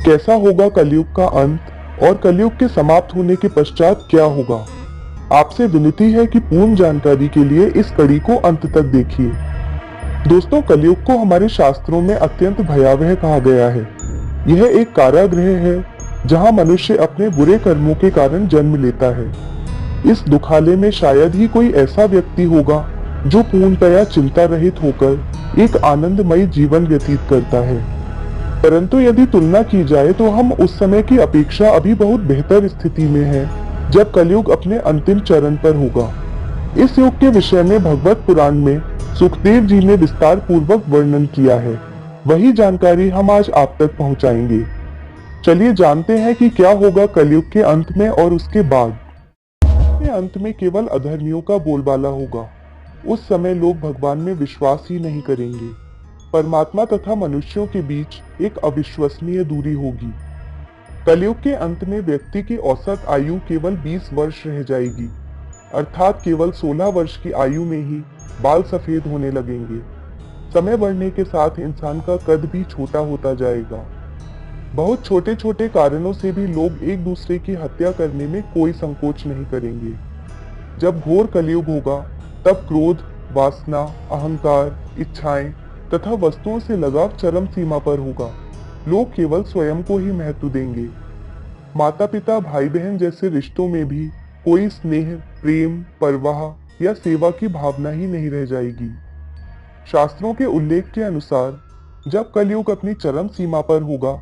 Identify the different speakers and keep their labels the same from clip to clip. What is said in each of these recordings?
Speaker 1: कैसा होगा कलयुग का अंत और कलयुग के समाप्त होने के पश्चात क्या होगा। आपसे विनती है कि पूर्ण जानकारी के लिए इस कड़ी को अंत तक देखिए। दोस्तों, कलयुग को हमारे शास्त्रों में अत्यंत भयावह कहा गया है। यह एक कारागृह है जहां मनुष्य अपने बुरे कर्मों के कारण जन्म लेता है। इस दुखालय में शायद ही कोई ऐसा व्यक्ति होगा जो पूर्णतया चिंता रहित होकर एक आनंदमयी जीवन व्यतीत करता है। परंतु यदि तुलना की जाए तो हम उस समय की अपेक्षा अभी बहुत बेहतर स्थिति में हैं, जब कलयुग अपने अंतिम चरण पर होगा। इस युग के विषय में भगवत पुराण में सुखदेव जी ने विस्तार पूर्वक वर्णन किया है। वही जानकारी हम आज आप तक पहुंचाएंगे। चलिए जानते हैं कि क्या होगा कलयुग के अंत में और उसके बाद। के अंत में केवल अधर्मियों का बोलबाला होगा। उस समय लोग भगवान में विश्वास ही नहीं करेंगे। परमात्मा तथा मनुष्यों के बीच एक अविश्वसनीय दूरी होगी। कलयुग के अंत में व्यक्ति की औसत आयु केवल 20 वर्ष रह जाएगी, अर्थात केवल 16 वर्ष की आयु में ही बाल सफेद होने लगेंगे। समय बढ़ने के साथ इंसान का कद भी छोटा होता जाएगा। बहुत छोटे छोटे कारणों से भी लोग एक दूसरे की हत्या करने में कोई संकोच नहीं करेंगे। जब घोर कलयुग होगा तब क्रोध, वासना, अहंकार, इच्छाएं तथा वस्तुओं से लगाव चरम सीमा पर होगा। लोग केवल स्वयं को ही महत्व देंगे। माता पिता, भाई बहन जैसे रिश्तों में भी कोई स्नेह, प्रेम, परवाह या सेवा की भावना ही नहीं रह जाएगी। शास्त्रों के उल्लेख के अनुसार जब कलयुग अपनी चरम सीमा पर होगा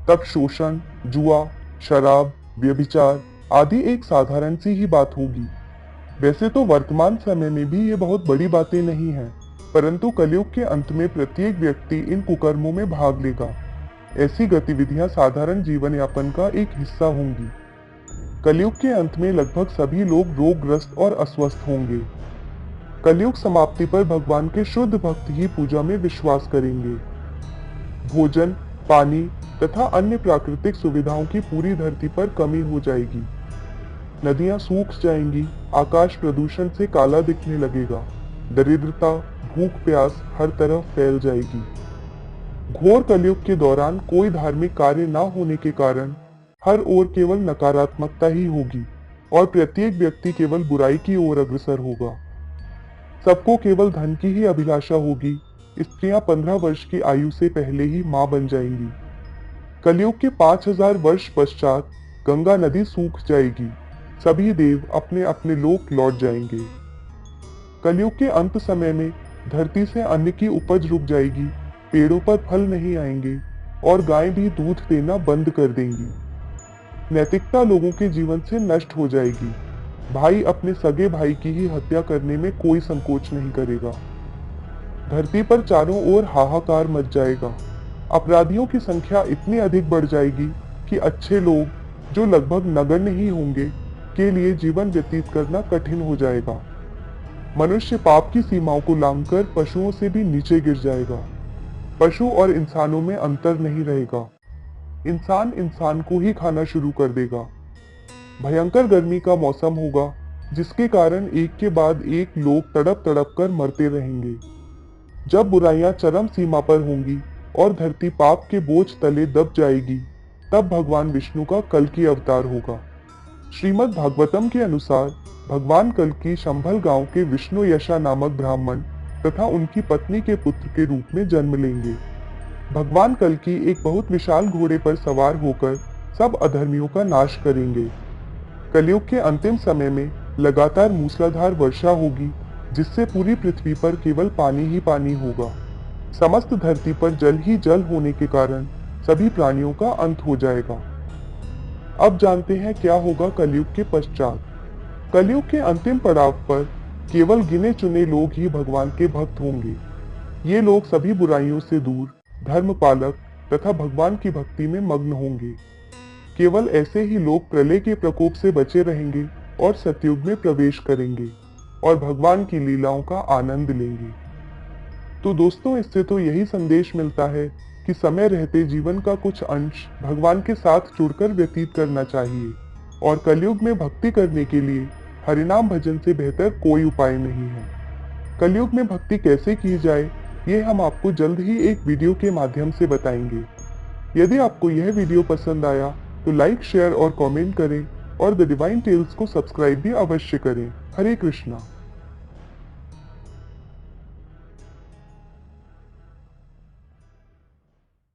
Speaker 1: तब शोषण, जुआ, शराब, व्यभिचार आदि एक साधारण सी ही बात होगी। वैसे तो वर्तमान समय में भी ये बहुत बड़ी बातें नहीं हैं, परंतु कलयुग के अंत में प्रत्येक व्यक्ति इन कुकर्मों में भाग लेगा। ऐसी गतिविधियां साधारण जीवन यापन का एक हिस्सा होंगी। कलयुग के अंत में लगभग सभी लोग रोगग्रस्त और अस्वस्थ होंगे। कलयुग समाप्ति पर भगवान के शुद्ध भक्त ही पूजा में विश्वास करेंगे। भोजन, पानी तथा अन्य प्राकृतिक सुविधाओं की पूरी धरती पर कमी हो जाएगी। नदियां सूख जाएंगी, आकाश प्रदूषण से काला दिखने लगेगा, दरिद्रता, भूख प्यास हर तरफ फैल जाएगी। घोर कलयुग के दौरान कोई धार्मिक कार्य न होने के कारण हर ओर केवल नकारात्मकता ही होगी और प्रत्येक व्यक्ति केवल बुराई की ओर अग्रसर होगा। सबको केवल धन की ही अभिलाषा होगी। स्त्रियां 15 वर्ष की आयु से पहले ही मां बन जाएंगी। कलयुग के 5000 वर्ष पश्चात गंगा नदी सूख जाएगी। सभी देव अपने अपने लोक लौट जाएंगे। कलयुग के अंत समय में धरती से अन्न की उपज रुक जाएगी, पेड़ों पर फल नहीं आएंगे और गाय भी दूध देना बंद कर देंगी। नैतिकता लोगों के जीवन से नष्ट हो जाएगी। भाई अपने सगे भाई की ही हत्या करने में कोई संकोच नहीं करेगा। धरती पर चारों ओर हाहाकार मच जाएगा। अपराधियों की संख्या इतनी अधिक बढ़ जाएगी कि अच्छे लोग, जो लगभग नगण्य ही होंगे, के लिए जीवन व्यतीत करना कठिन हो जाएगा। मनुष्य पाप की सीमाओं को लांघकर पशुओं से भी नीचे गिर जाएगा। पशु और इंसानों में अंतर नहीं रहेगा। इंसान इंसान को ही खाना शुरू कर देगा। भयंकर गर्मी का मौसम होगा, जिसके कारण एक के बाद एक लोग तड़प तड़प कर मरते रहेंगे। जब बुराइयां चरम सीमा पर होंगी और धरती पाप के बोझ तले दब जाएगी, तब भगवान विष्णु का कल्कि अवतार होगा। श्रीमद् भागवतम के अनुसार भगवान कल्कि शंभल गांव के विष्णु यशा नामक ब्राह्मण तथा उनकी पत्नी के पुत्र के रूप में जन्म लेंगे। भगवान कल्कि एक बहुत विशाल घोड़े पर सवार होकर सब अधर्मियों का नाश करेंगे। कलयुग के अंतिम समय में लगातार मूसलाधार वर्षा होगी, जिससे पूरी पृथ्वी पर केवल पानी ही पानी होगा। समस्त धरती पर जल ही जल होने के कारण सभी प्राणियों का अंत हो जाएगा। अब जानते हैं क्या होगा कलयुग के पश्चात। कलयुग के अंतिम पड़ाव पर केवल गिने चुने लोग ही भगवान के भक्त होंगे। ये लोग सभी बुराइयों से दूर, धर्म पालक तथा भगवान की भक्ति में मग्न होंगे। केवल ऐसे ही लोग प्रलय के प्रकोप से बचे रहेंगे और सतयुग में प्रवेश करेंगे और भगवान की लीलाओं का आनंद लेंगे। तो दोस्तों, इससे तो यही संदेश मिलता है कि समय रहते जीवन का कुछ अंश भगवान के साथ जुड़कर व्यतीत करना चाहिए और कलयुग में भक्ति करने के लिए हरिनाम भजन से बेहतर कोई उपाय नहीं है। कलयुग में भक्ति कैसे की जाए, ये हम आपको जल्द ही एक वीडियो के माध्यम से बताएंगे। यदि आपको यह वीडियो पसंद आया तो लाइक, शेयर और कमेंट करें और द डिवाइन टेल्स को सब्सक्राइब भी अवश्य करें। हरे कृष्णा।